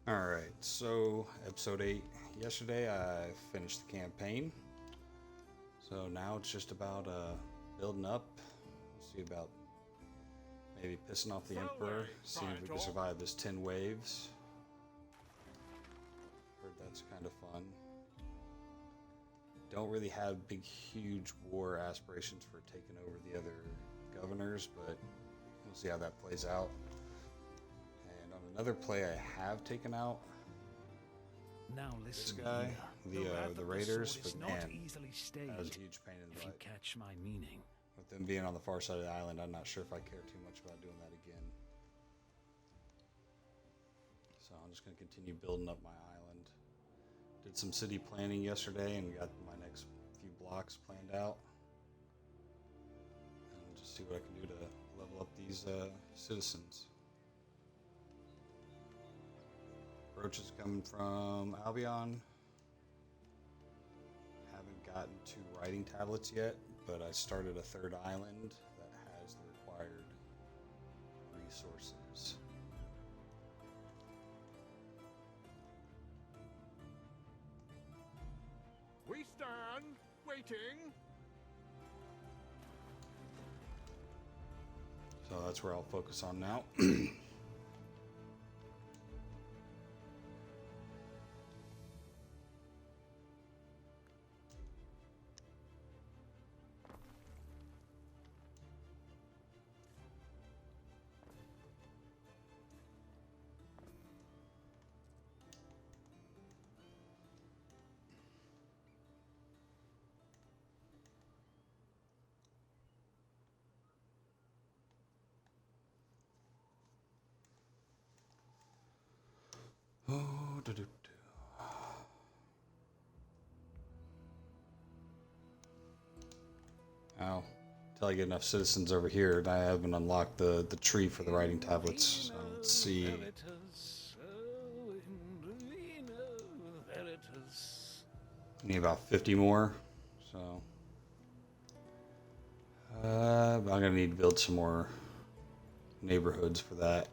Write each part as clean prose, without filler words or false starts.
Alright, so episode 8. Yesterday I finished the campaign. So now it's just about building up. We'll see about maybe pissing off the Emperor, seeing if we can survive this 10 waves. Heard that's kind of fun. Don't really have big, huge war aspirations for taking over the other governors, but we'll see how that plays out. And on another play I have taken out Now this listen guy, here. the Raiders, is but not man, easily stayed, that was a huge pain in the if you butt. catch my meaning. With them being on the far side of the island, I'm not sure if I care too much about doing that again. So I'm just going to continue building up my island. Did some city planning yesterday and got my next few blocks planned out. And just see what I can do to level up these citizens. Roaches coming from Albion. Haven't gotten to writing tablets yet, but I started a third island that has the required resources. We stand, waiting. So that's where I'll focus on now. Oh, Ow. Until I get enough citizens over here, and I haven't unlocked the tree for the writing tablets. So let's see. Need about 50 more. So I'm gonna need to build some more neighborhoods for that.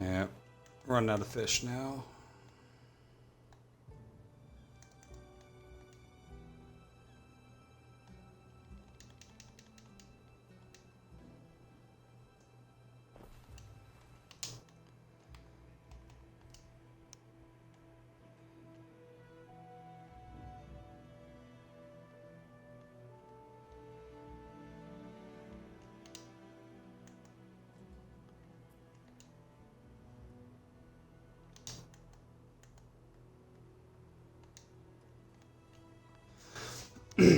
Yeah, running out of fish now. Make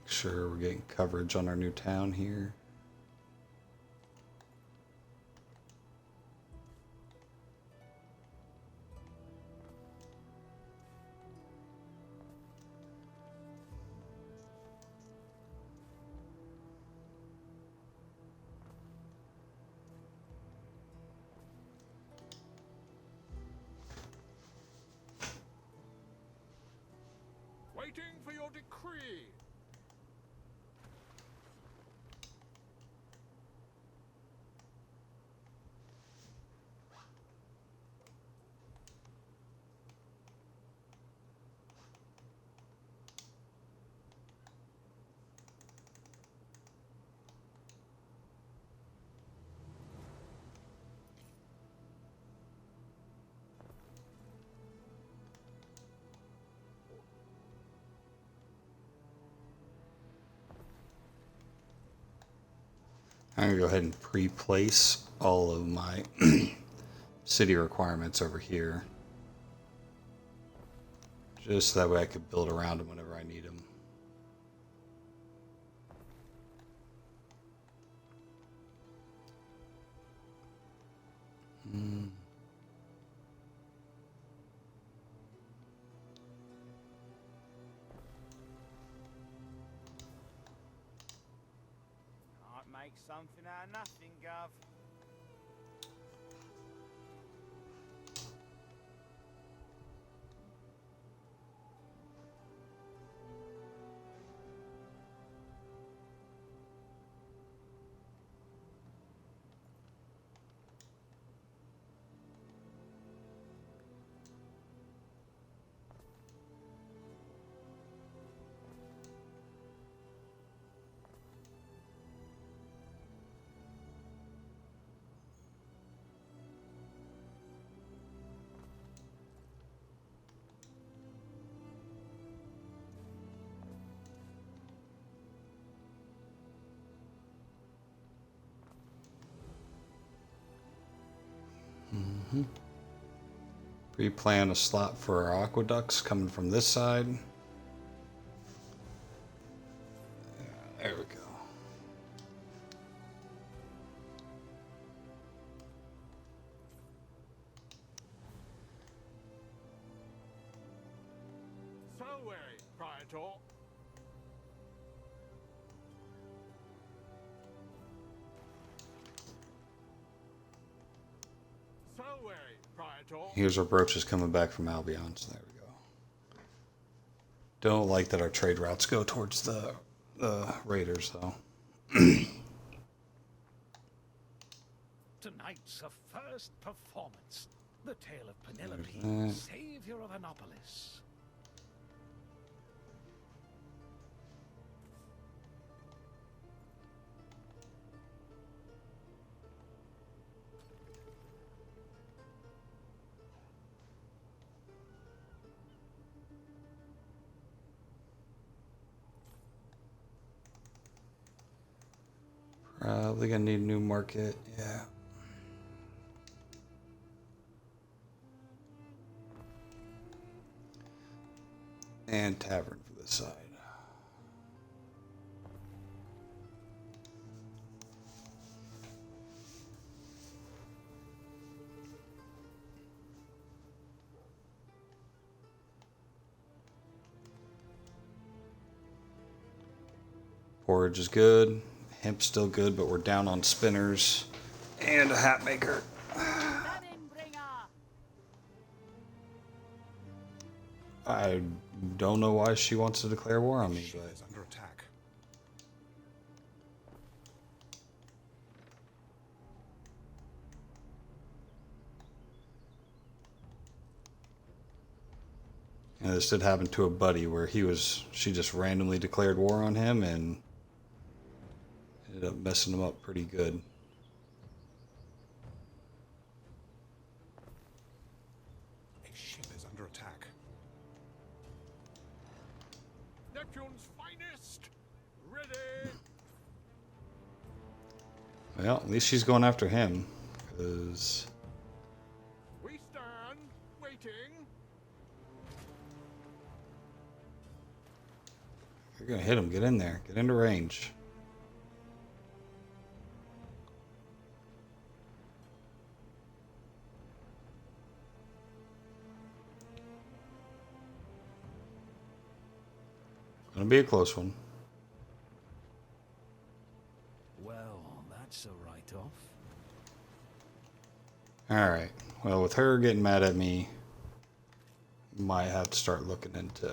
sure we're getting coverage on our new town here. Waiting for your decree. I'm gonna go ahead and pre-place all of my city requirements over here. Just that way I could build around them whenever I need them. Can't make something out of nothing, Gov. Pre-plan a slot for our aqueducts coming from this side. There we go. Selway, Praetor. Selway, Praetor. Here's our brooches coming back from Albion, so there we go. Don't like that our trade routes go towards the raiders, though. Tonight's a first performance. The tale of Penelope, savior of Annapolis. Probably gonna need a new market, yeah. And tavern for this side. Porridge is good. Hemp's still good, but we're down on spinners and a hat maker. I don't know why she wants to declare war on me, but Is under attack. and this did happen to a buddy where she just randomly declared war on him and ended up messing him up pretty good. A ship is under attack. Neptune's finest. Ready. Well, at least she's going after him, because We stand waiting. you're gonna hit him. Get in there. Get into range. Gonna be a close one. Well, that's a write-off. Alright. Well, with her getting mad at me, might have to start looking into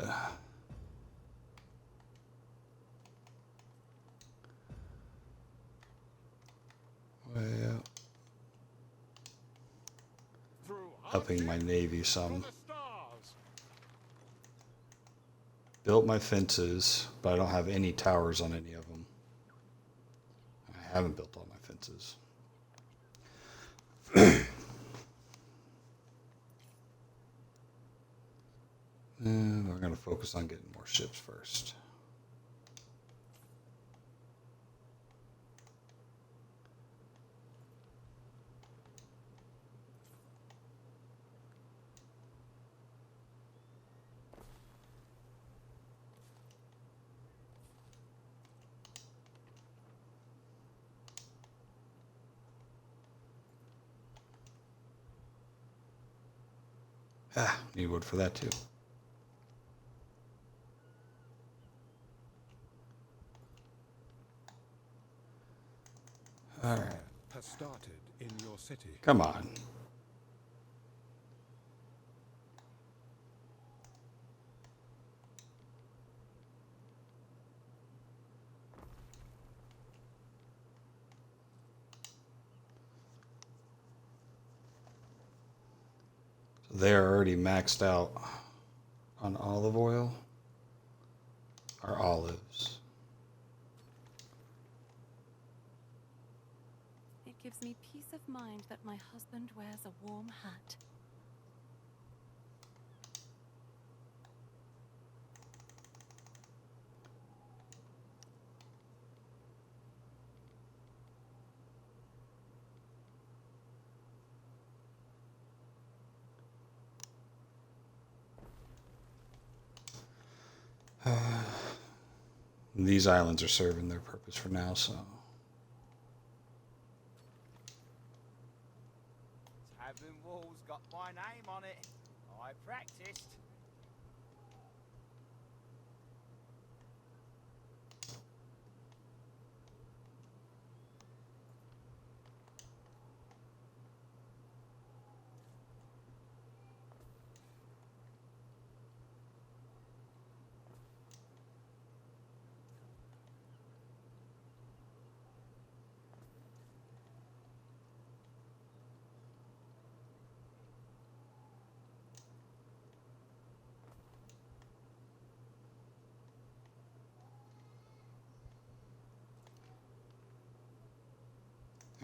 well, Through upping my hardship navy for some. the stars. Built my fences, but I don't have any towers on any of them. I haven't built all my fences. And we're going to focus on getting more ships first. Need wood for that too. All right. Has started in your city. Come on. They're already maxed out on olive oil or olives. It gives me peace of mind that my husband wears a warm hat. These islands are serving their purpose for now, so. Tavern walls got my name on it. I practiced.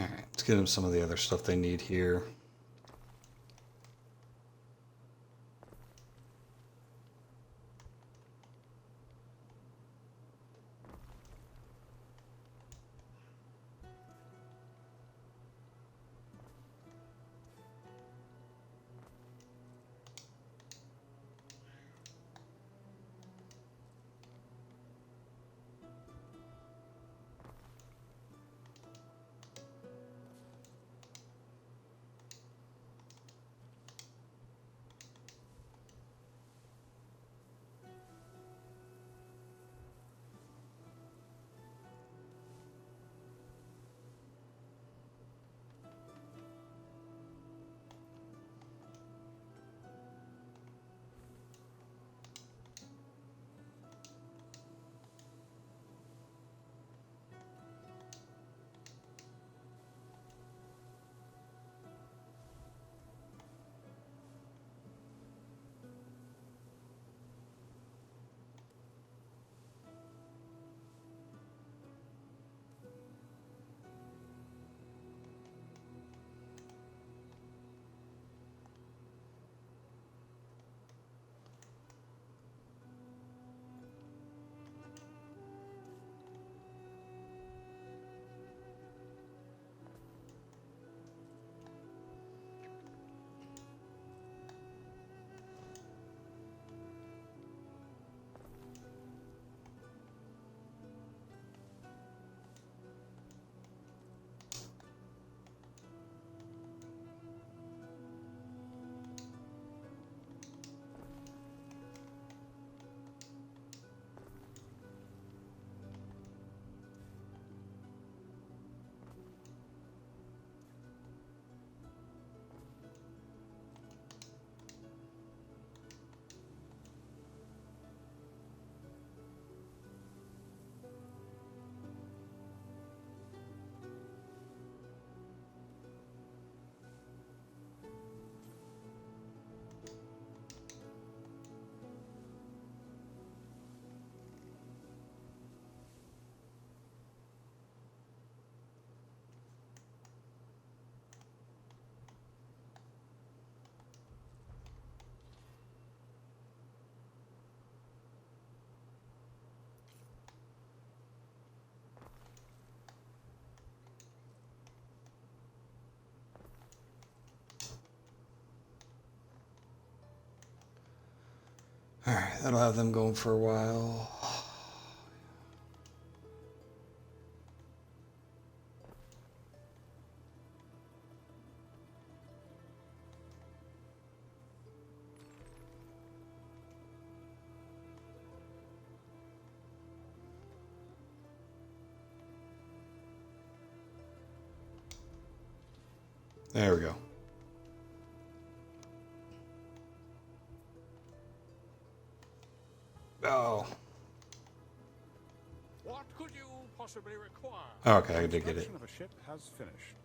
All right, let's get them some of the other stuff they need here. All right, that'll have them going for a while. There we go. Oh. What could you possibly require? Okay, I did get it. Construction of a ship has finished.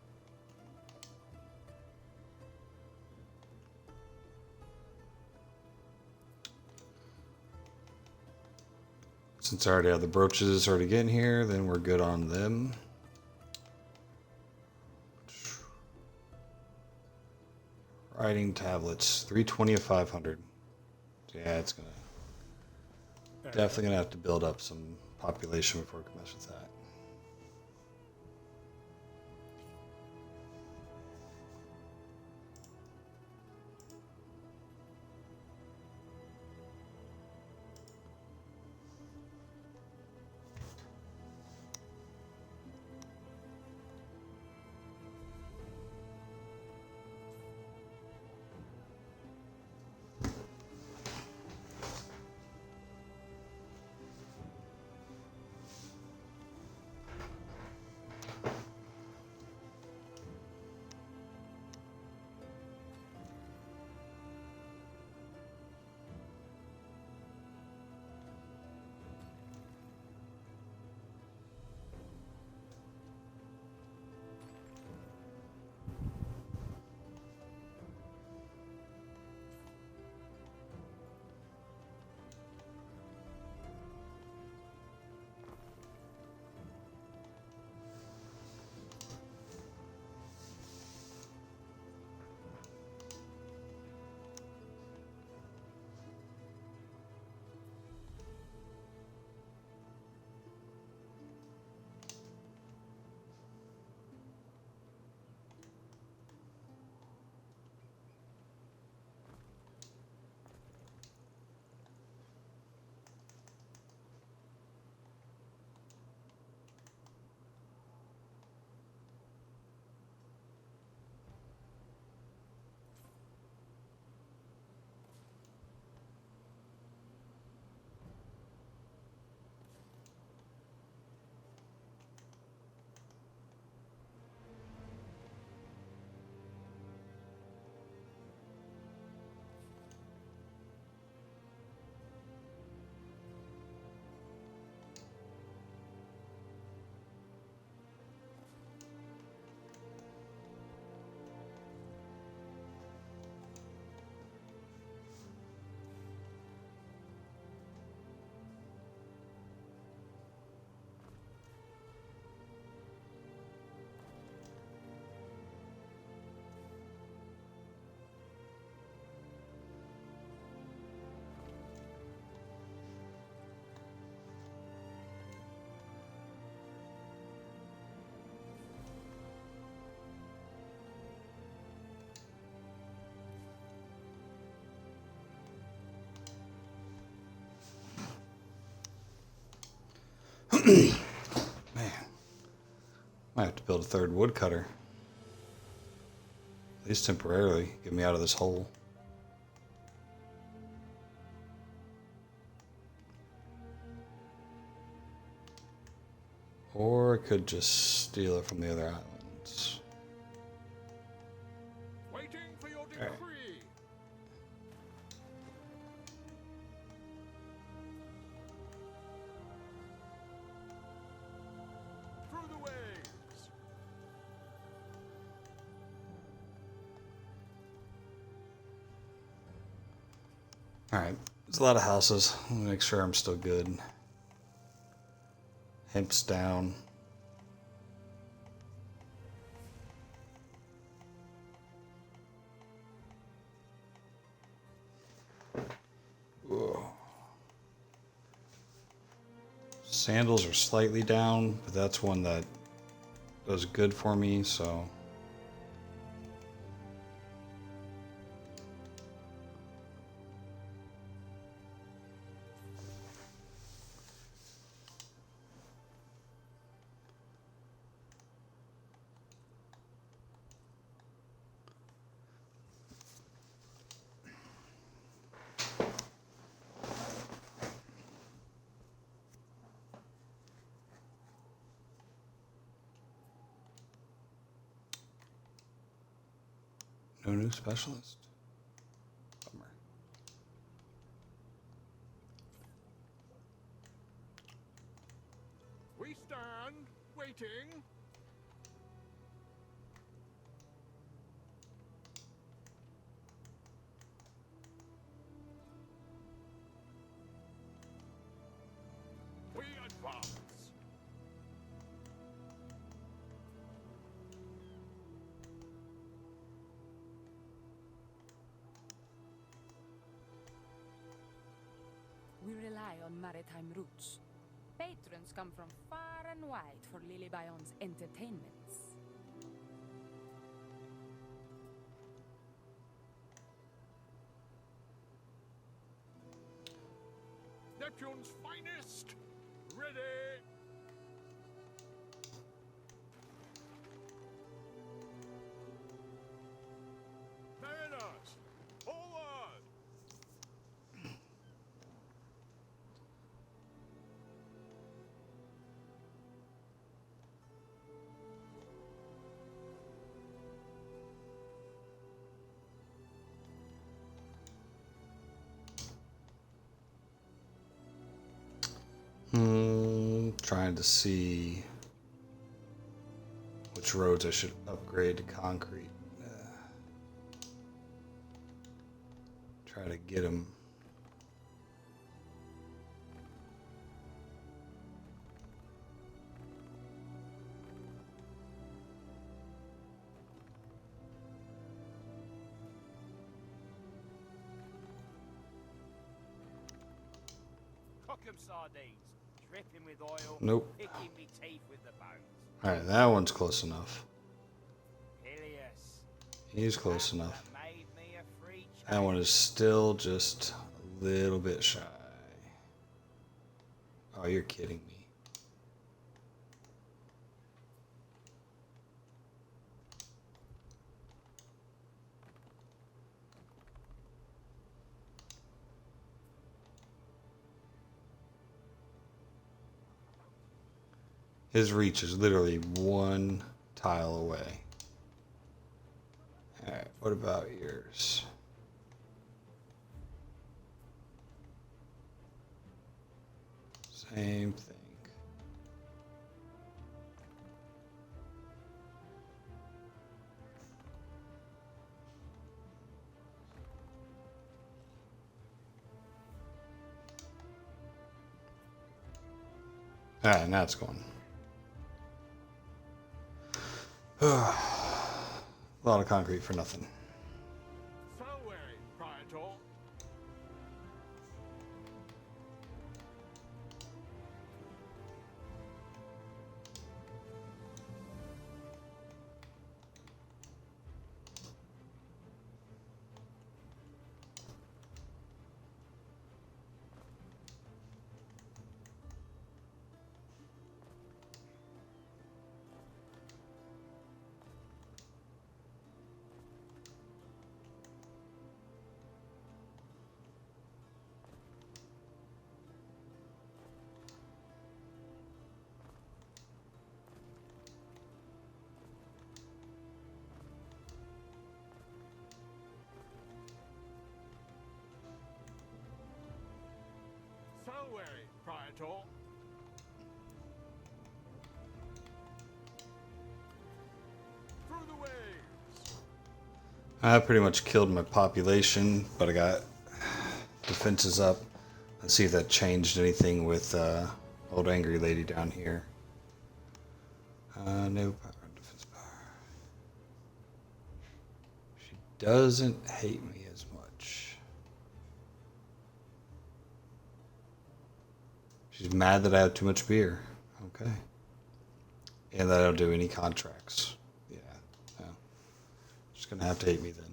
Since I already have the brooches already getting here, then we're good on them. Writing tablets, 320 of 500. Yeah, it's gonna definitely gonna have to build up some population before we can mess with that. Man, might have to build a third woodcutter. At least temporarily, get me out of this hole. Or I could just steal it from the other islands. Waiting for your All right. decree. Through the waves. Alright, there's a lot of houses. Let me make sure I'm still good. Hemp's down. Whoa. Sandals are slightly down, but that's one that does good for me, so. No new specialist. Bummer. We stand, waiting. We advance. We rely on maritime routes. Patrons come from far and wide for Lilybion's entertainments. Neptune's finest. Ready. Mariners, forward. Trying to see which roads I should upgrade to concrete. Try to get them. Cook 'em sardines. Dripping with oil. Nope. Picking me teeth with the bones. Alright, that one's close enough. Ilias. He's close that enough. Made me a free That one is still just a little bit shy. Oh, you're kidding me. His reach is literally one tile away. Alright, what about yours? Same thing. Alright, now it's going. A lot of concrete for nothing. So weary, Praetor. So weary, Praetor. Through the waves. I pretty much killed my population, but I got defenses up. Let's see if that changed anything with old angry lady down here. No power, defense power. She doesn't hate me as much. She's mad that I have too much beer. Okay. And that I don't do any contracts. Yeah. No. She's gonna have to hate me then.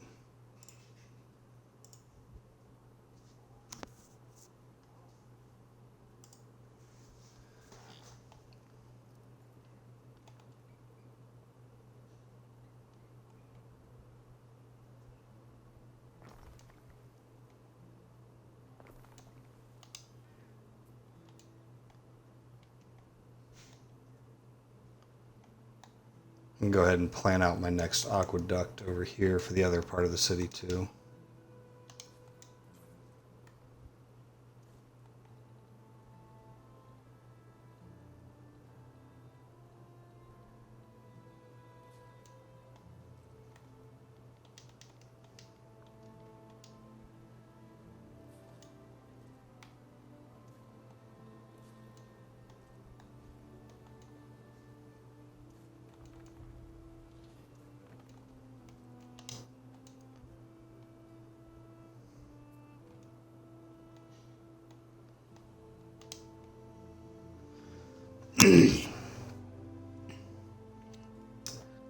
can go ahead and plan out my next aqueduct over here for the other part of the city too.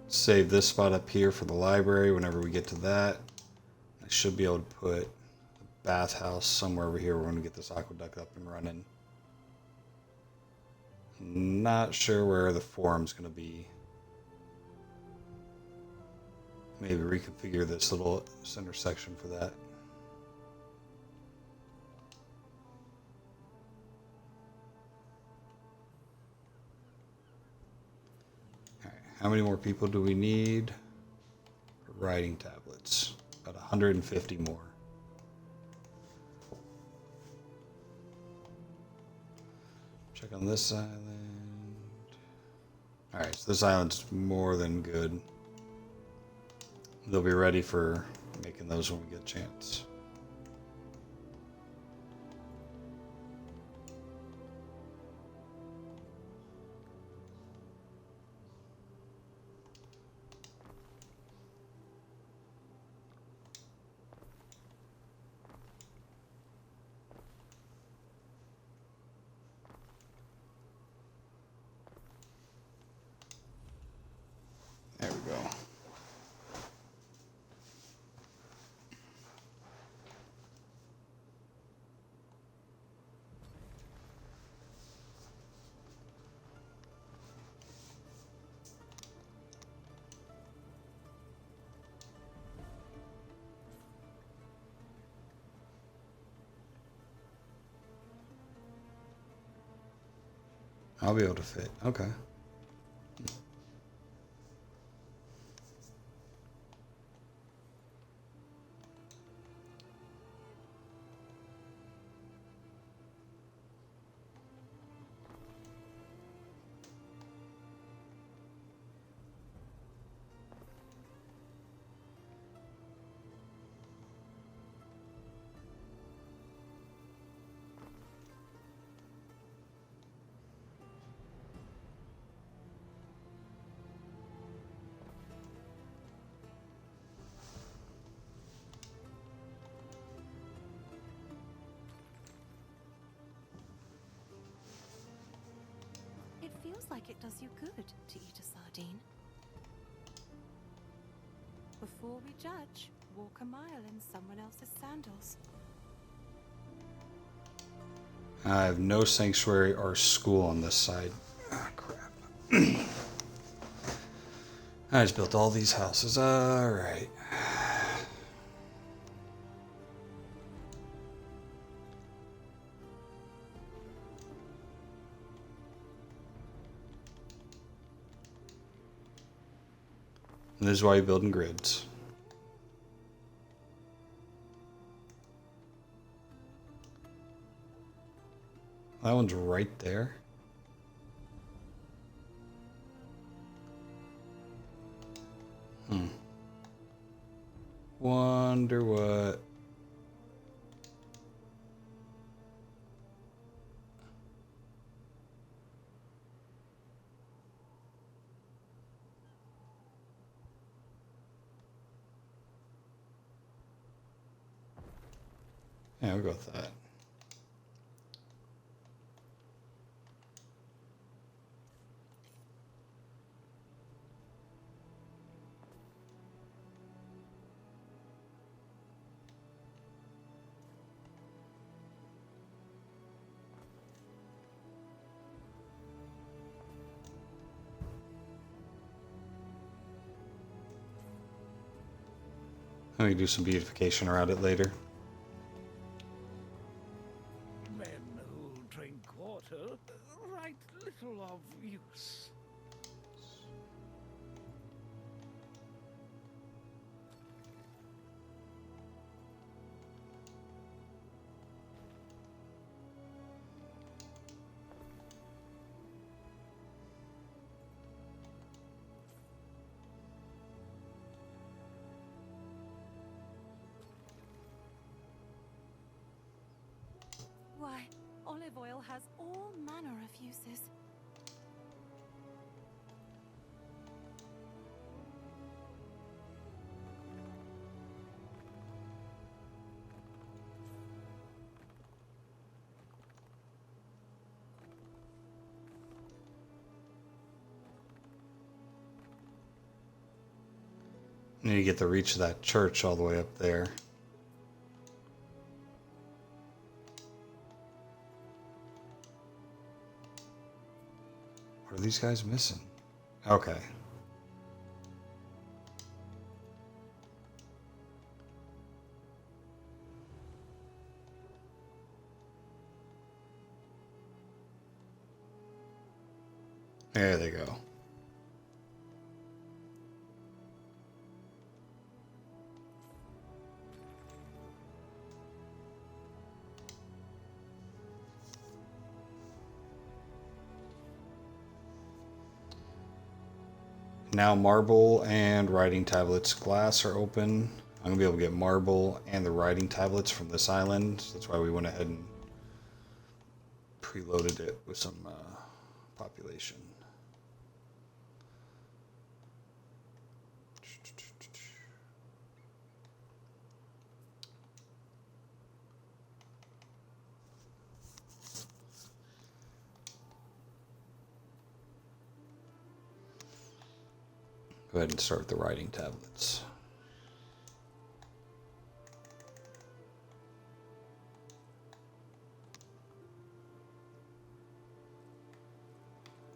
Save this spot up here for the library whenever we get to that. I should be able to put a bathhouse somewhere over here when we get this aqueduct up and running. Not sure where the forum's going to be. Maybe reconfigure this little center section for that. How many more people do we need for writing tablets? About 150 more. Check on this island. Alright, so this island's more than good. They'll be ready for making those when we get a chance. There we go. I'll be able to fit. Okay. It feels like it does you good to eat a sardine. Before we judge, walk a mile in someone else's sandals. I have no sanctuary or school on this side. Ah, crap. I just built all these houses. Alright. And this is why you build in grids. That one's right there. Wonder what. Yeah, we'll go with that. Let me do some beautification around it later. Men who drink water write little of use. Olive oil has all manner of uses. Need to get the reach of that church all the way up there. What are these guys missing? Okay. There they go. Now marble and writing tablets glass are open. I'm gonna be able to get marble and the writing tablets from this island. So that's why we went ahead and preloaded it with some population. Go ahead and start with the writing tablets.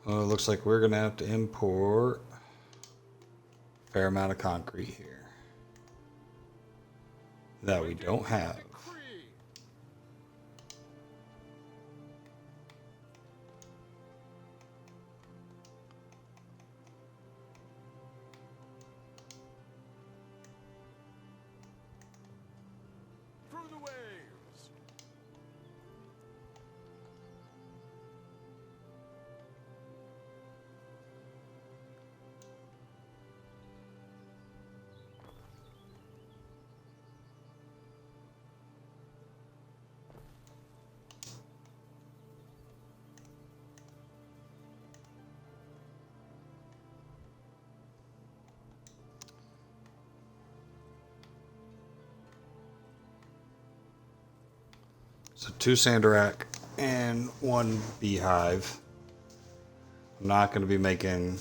Well, it looks like we're going to have to import a fair amount of concrete here that we don't have. Through the waves. So 2 Sandarak and 1 beehive. I'm not going to be making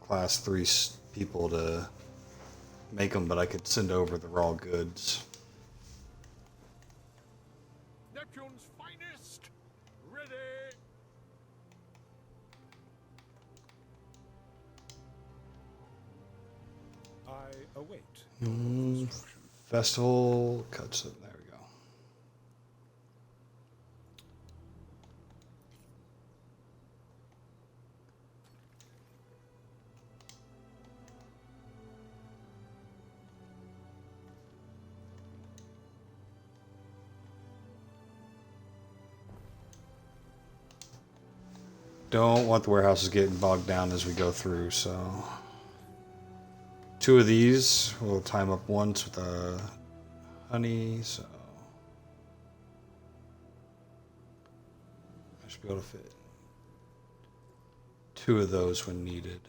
class 3 people to make them, but I could send over the raw goods. Neptune's finest. Ready. I await your instruction. Festival cuts it. There we go. Don't want the warehouses getting bogged down as we go through, so 2 of these we'll time up once with honey, so I should be able to fit 2 of those when needed.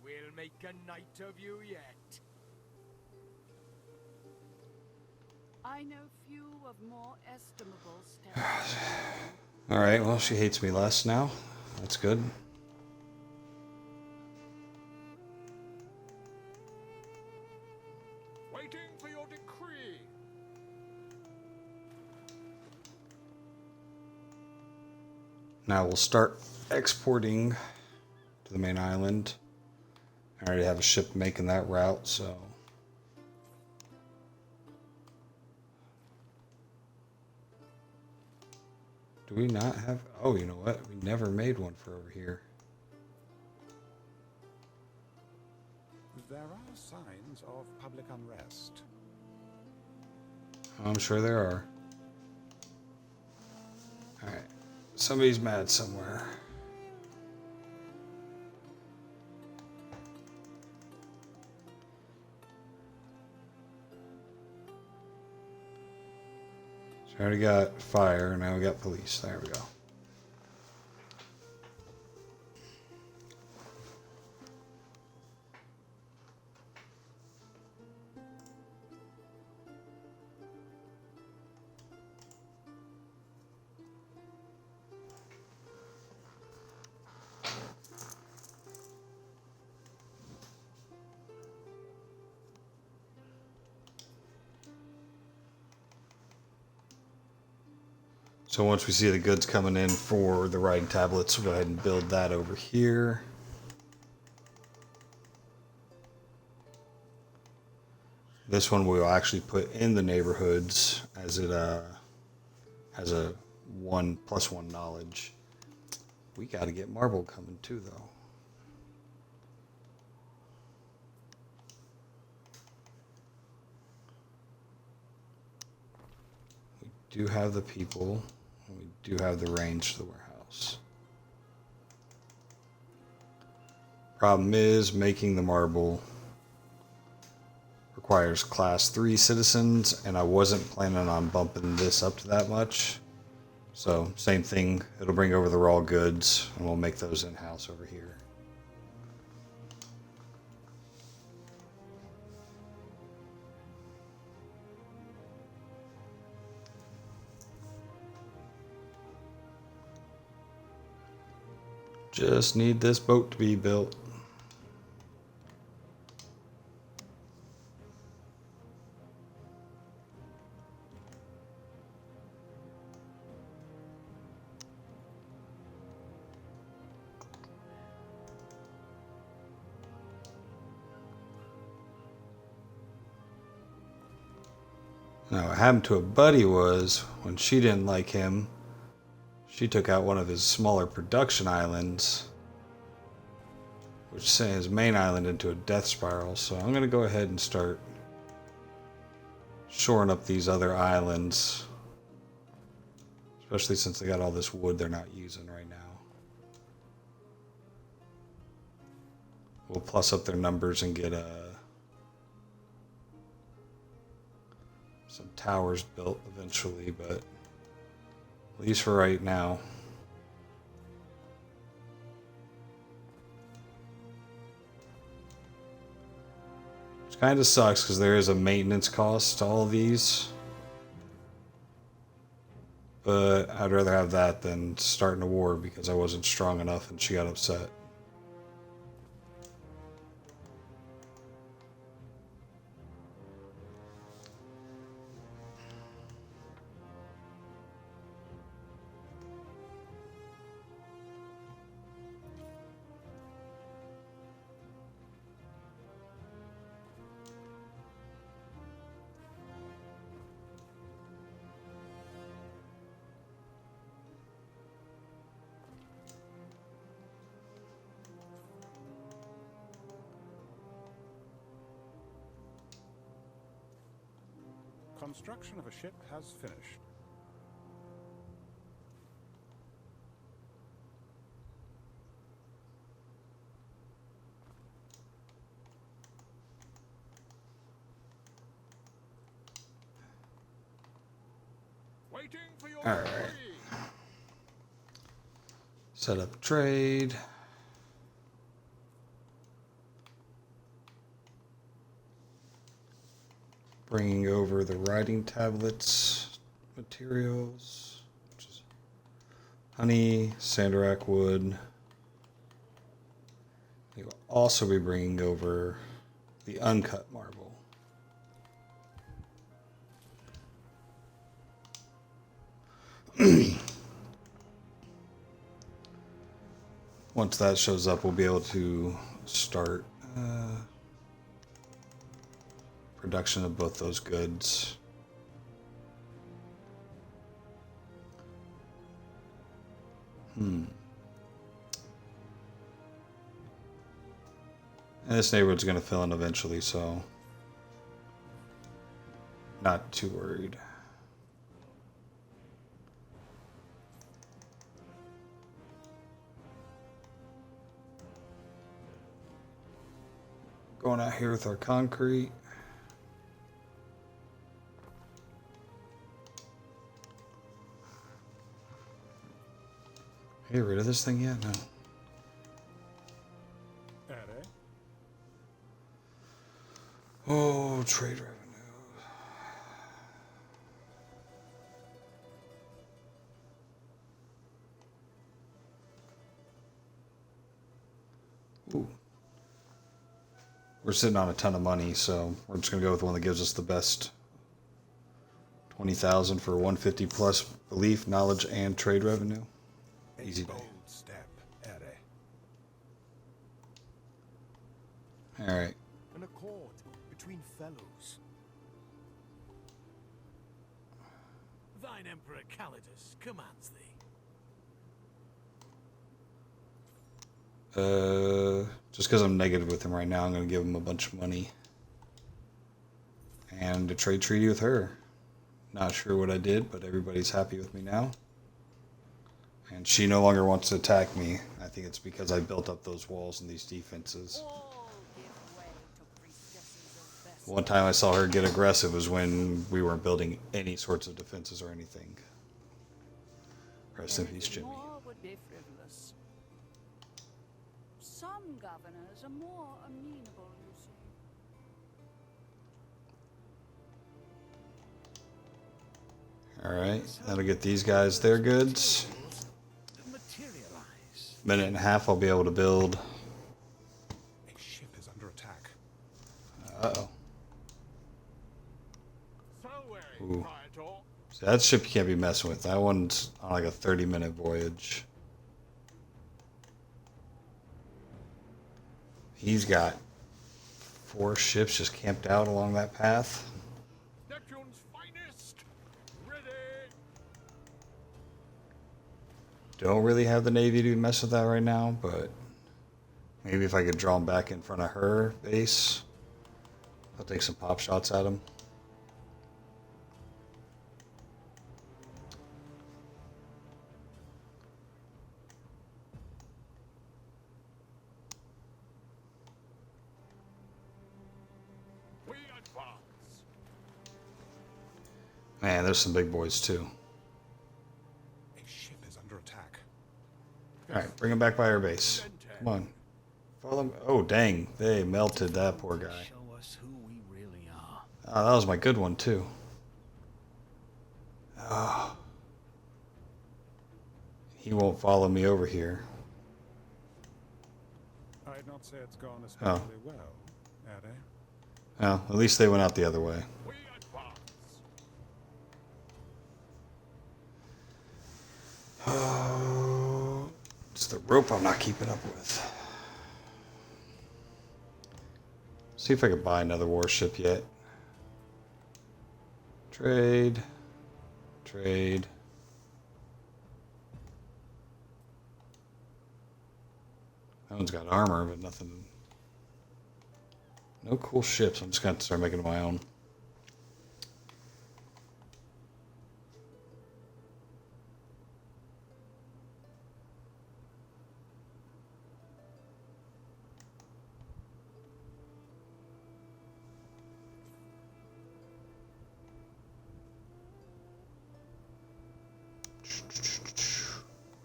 We'll make a night of you yet. I know few of more estimable steps. Alright, well, she hates me less now. That's good. Waiting for your decree. Now we'll start exporting to the main island. I already have a ship making that route, so. Do we not have? Oh, you know what? We never made one for over here. There are signs of public unrest. I'm sure there are. Alright. Somebody's mad somewhere. So I already got fire, now we got police. There we go. So once we see the goods coming in for the writing tablets, we'll go ahead and build that over here. This one we'll actually put in the neighborhoods as it has a 1+1 knowledge. We got to get marble coming too, though. We do have the people. We do have the range to the warehouse. Problem is, making the marble requires class 3 citizens, and I wasn't planning on bumping this up to that much. So, same thing, it'll bring over the raw goods, and we'll make those in-house over here. Just need this boat to be built. Now, what happened to a buddy was when she didn't like him, she took out one of his smaller production islands, which sent his main island into a death spiral. So I'm going to go ahead and start shoring up these other islands, especially since they got all this wood they're not using right now. We'll plus up their numbers and get some towers built eventually, but at least for right now. Which kind of sucks because there is a maintenance cost to all of these. But I'd rather have that than starting a war because I wasn't strong enough and she got upset. Construction of a ship has finished. Waiting for your All right. decree. Set up trade. bringing over the writing tablets materials, which is honey, sanderac wood. They will also be bringing over the uncut marble. Once that shows up, we'll be able to start production of both those goods. And this neighborhood's going to fill in eventually, so not too worried. Going out here with our concrete. Get rid of this thing yet? No. Oh, trade revenue. Ooh. We're sitting on a ton of money, so we're just gonna go with one that gives us the best. 20,000 for 150 plus belief, knowledge, and trade revenue. Easy day. All right. An accord between fellows. Thine Emperor Calidus commands thee. Just because I'm negative with him right now, I'm going to give him a bunch of money. And a trade treaty with her. Not sure what I did, but everybody's happy with me now. And she no longer wants to attack me. I think it's because I built up those walls and these defenses. One time I saw her get aggressive was when we weren't building any sorts of defenses or anything. Rest in peace, Jimmy. Would be frivolous. Some governors are more amenable, you see. Alright, that'll get these guys their goods. Minute and a half, I'll be able to build. A ship is under attack. Uh-oh. So, Ooh. Praetor, So that ship you can't be messing with. That one's on like a 30-minute voyage. He's got 4 ships just camped out along that path. Neptune's finest, ready. Don't really have the Navy to mess with that right now, but maybe if I could draw him back in front of her base, I'll take some pop shots at him. We advance. Man, there's some big boys too. A ship is under attack. Alright, bring him back by our base. Come on. Follow me. Oh, dang. They melted that poor guy. Show us who we really are. Oh, that was my good one, too. Oh. He won't follow me over here. I'd not say it's gone especially well, Ade. Well, at least they went out the other way. We advance. Oh, it's the rope I'm not keeping up with. See if I can buy another warship yet. Trade. Trade. That one's got armor, but nothing. No cool ships. I'm just going to start making my own.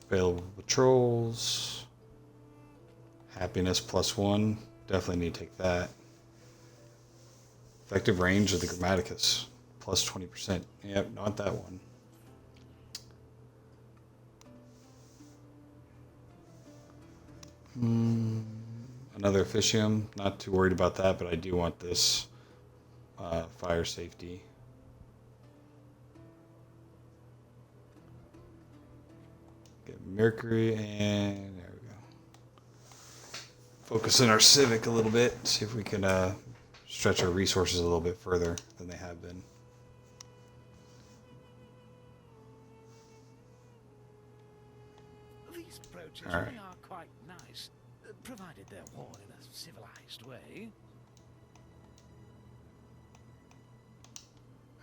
Available patrols. Happiness +1. Definitely need to take that. Effective range of the Grammaticus. Plus 20%. Yep, not that one. Another Officium. Not too worried about that, but I do want this fire safety. Get Mercury, and there we go. Focus in our Civic a little bit. See if we can stretch our resources a little bit further than they have been. These brooches All right. really are quite nice, provided they're worn in a civilized way.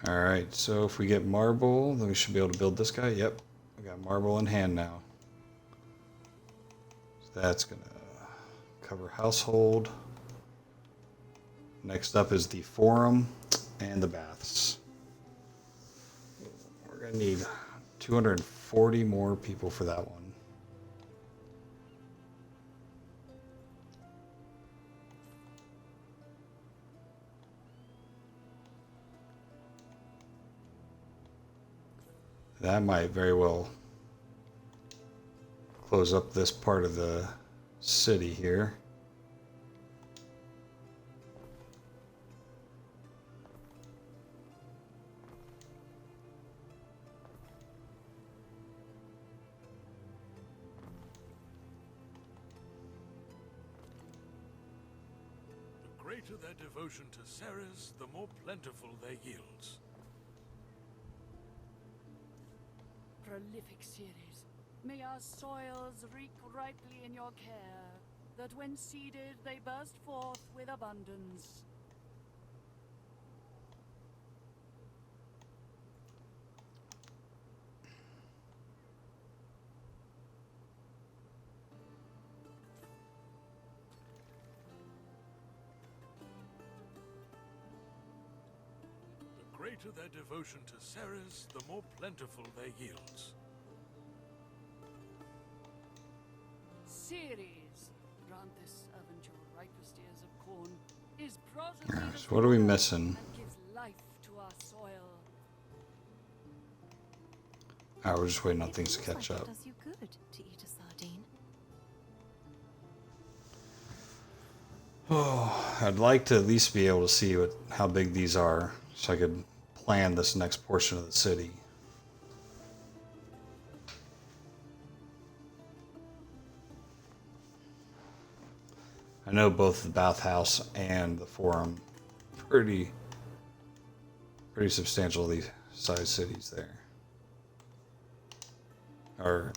Alright, so if we get marble, then we should be able to build this guy. Yep, we got marble in hand now. So that's going to cover household. Next up is the forum and the baths. We're going to need 240 more people for that one. That might very well close up this part of the city here. The greater their devotion to Ceres, the more plentiful their yields. Prolific Ceres, may our soils reek ripely in your care, that when seeded they burst forth with abundance. The greater their devotion to Ceres, the more plentiful their yields. Ceres, grant this servant your ripest ears of corn, is progeny Alright, the so what are we soil missing? that gives life to our soil. Ah, we're just waiting on It things to feels catch like up. It does you good to eat a sardine. Oh, I'd like to at least be able to see how big these are so I could plan this next portion of the city. I know both the bathhouse and the forum pretty substantially sized cities there. Or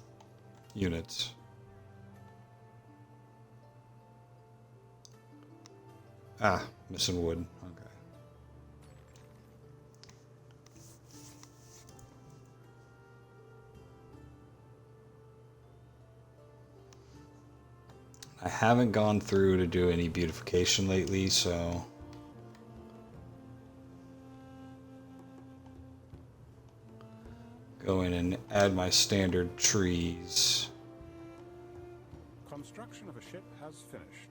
units. Ah, missing wood. Okay. I haven't gone through to do any beautification lately, so go in and add my standard trees. Construction of a ship has finished.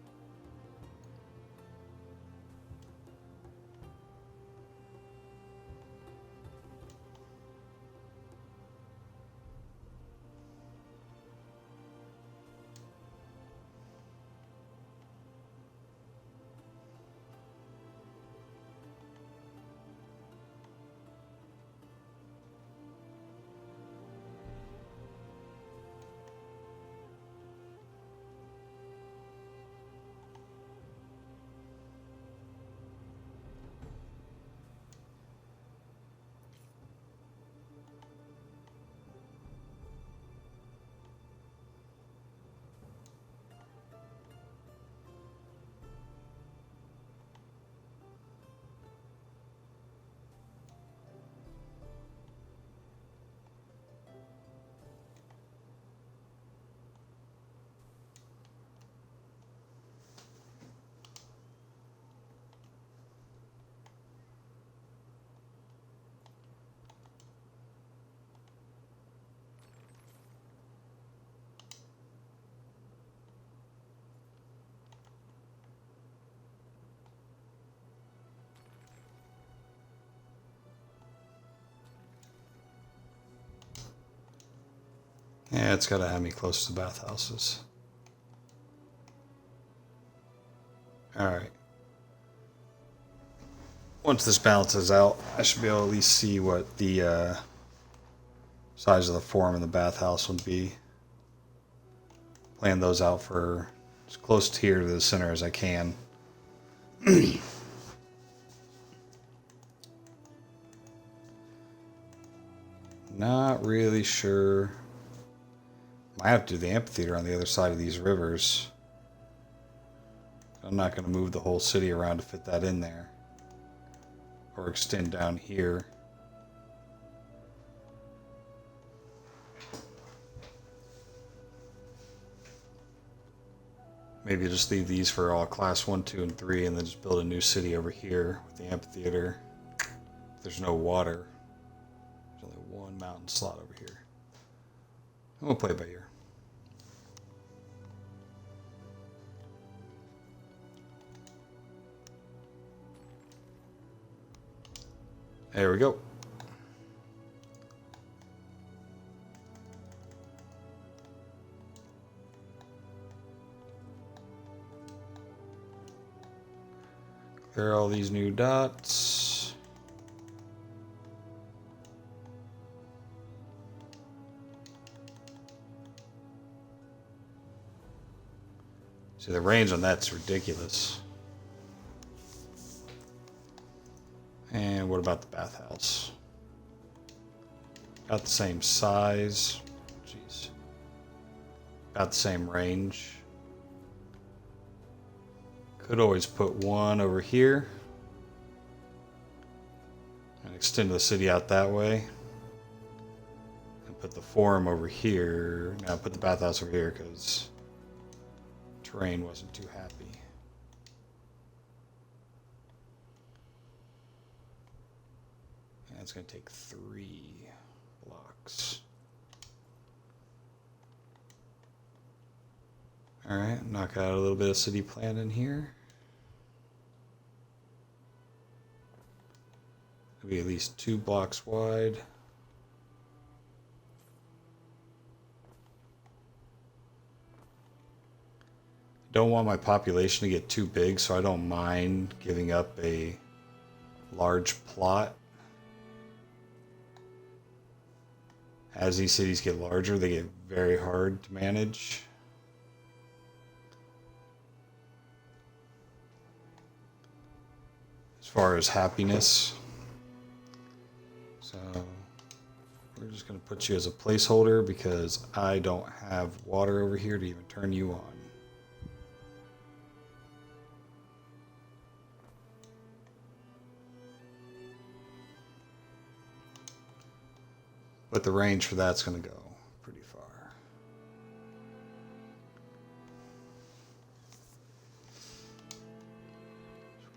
Yeah, it's got to have me close to the bathhouses. Alright. Once this balances out, I should be able to at least see what the size of the form in the bathhouse would be. Plan those out for as close to here to the center as I can. Not really sure. Might have to do the amphitheater on the other side of these rivers. I'm not going to move the whole city around to fit that in there. Or extend down here. Maybe just leave these for all class 1, 2, and 3 and then just build a new city over here with the amphitheater. There's no water. There's only one mountain slot over here. I'm going to play it by ear. There we go. Clear all these new dots. See, the range on that's ridiculous. And what about the bathhouse? About the same size. Jeez. About the same range. Could always put one over here. And extend the city out that way. And put the forum over here. Now put the bathhouse over here because terrain wasn't too happy. It's going to take 3 blocks. Alright, knock out a little bit of city plan in here. It'll be at least 2 blocks wide. Don't want my population to get too big, so I don't mind giving up a large plot. As these cities get larger, they get very hard to manage. As far as happiness. So, we're just going to put you as a placeholder because I don't have water over here to even turn you on. But the range for that's going to go pretty far.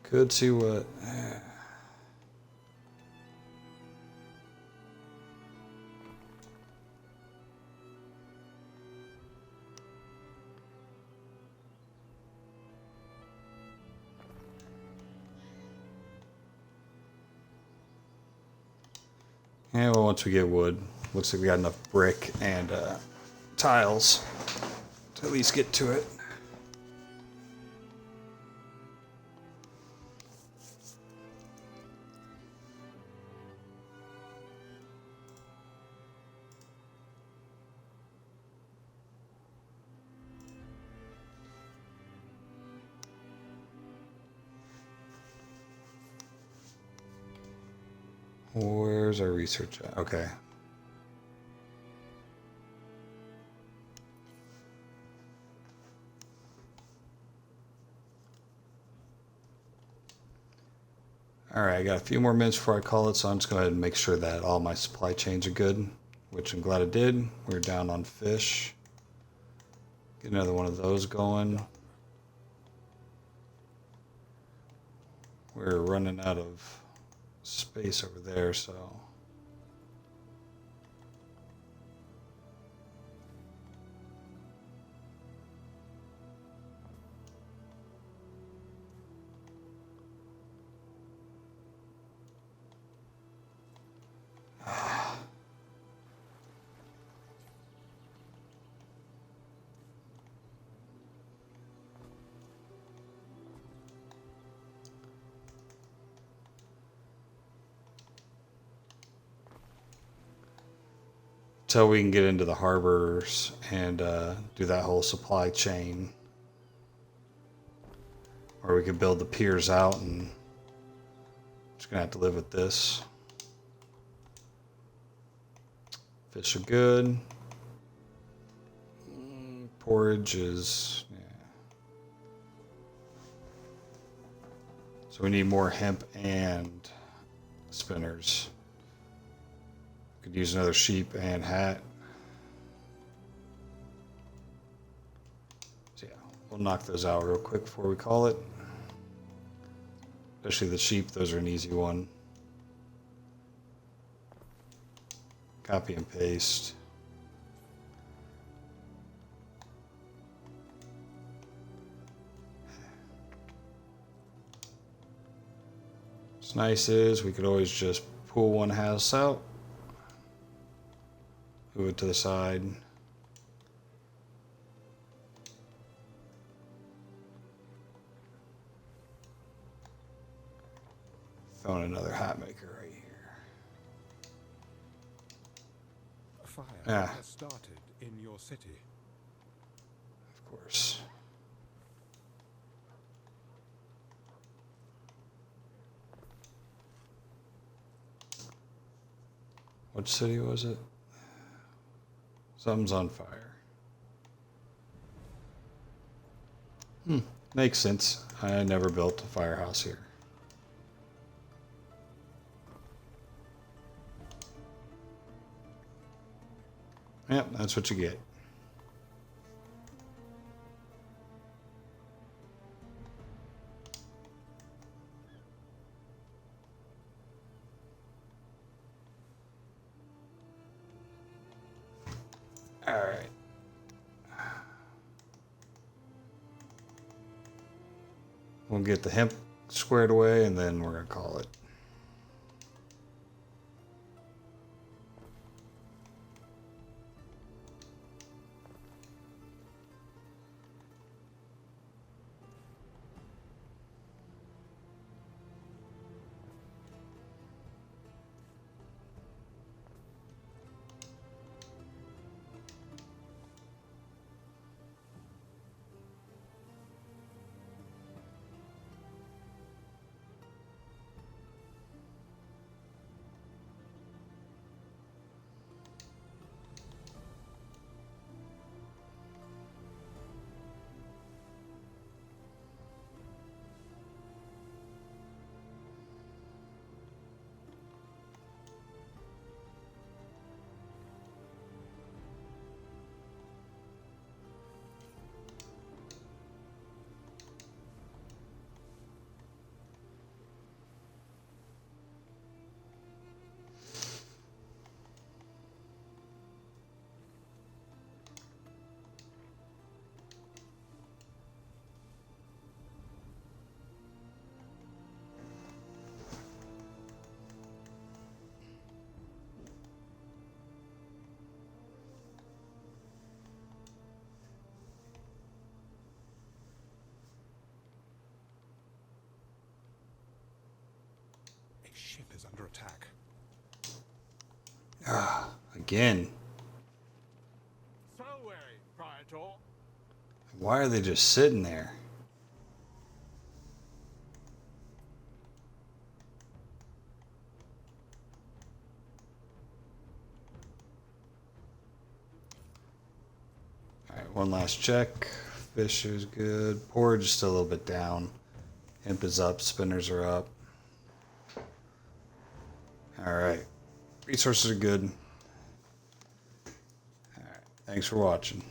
Could see what... Yeah, well, once we get wood, looks like we got enough brick and tiles to at least get to it. Where's our research at? Okay. Alright, I got a few more minutes before I call it, so I'm just going to go ahead and make sure that all my supply chains are good, which I'm glad I did. We're down on fish. Get another one of those going. We're running out of space over there, so... till we can get into the harbors and do that whole supply chain. Or we could build the piers out and just gonna have to live with this. Fish are good. Porridge is, yeah. So we need more hemp and spinners. Could use another sheep and hat. So yeah, we'll knock those out real quick before we call it. Especially the sheep, those are an easy one. Copy and paste. What's nice is we could always just pull one house out, move it to the side. Found another hat maker right here. A fire Yeah. has started in your city. Of course. What city was it? Something's on fire. Makes sense. I never built a firehouse here. Yep, that's what you get. All right. We'll get the hemp squared away and then we're going to call it. A ship is under attack. Again. So wary, Praetor. Why are they just sitting there? All right, one last check. Fish is good. Porridge is still a little bit down. Hemp is up. Spinners are up. All right. Resources are good. All right. Thanks for watching.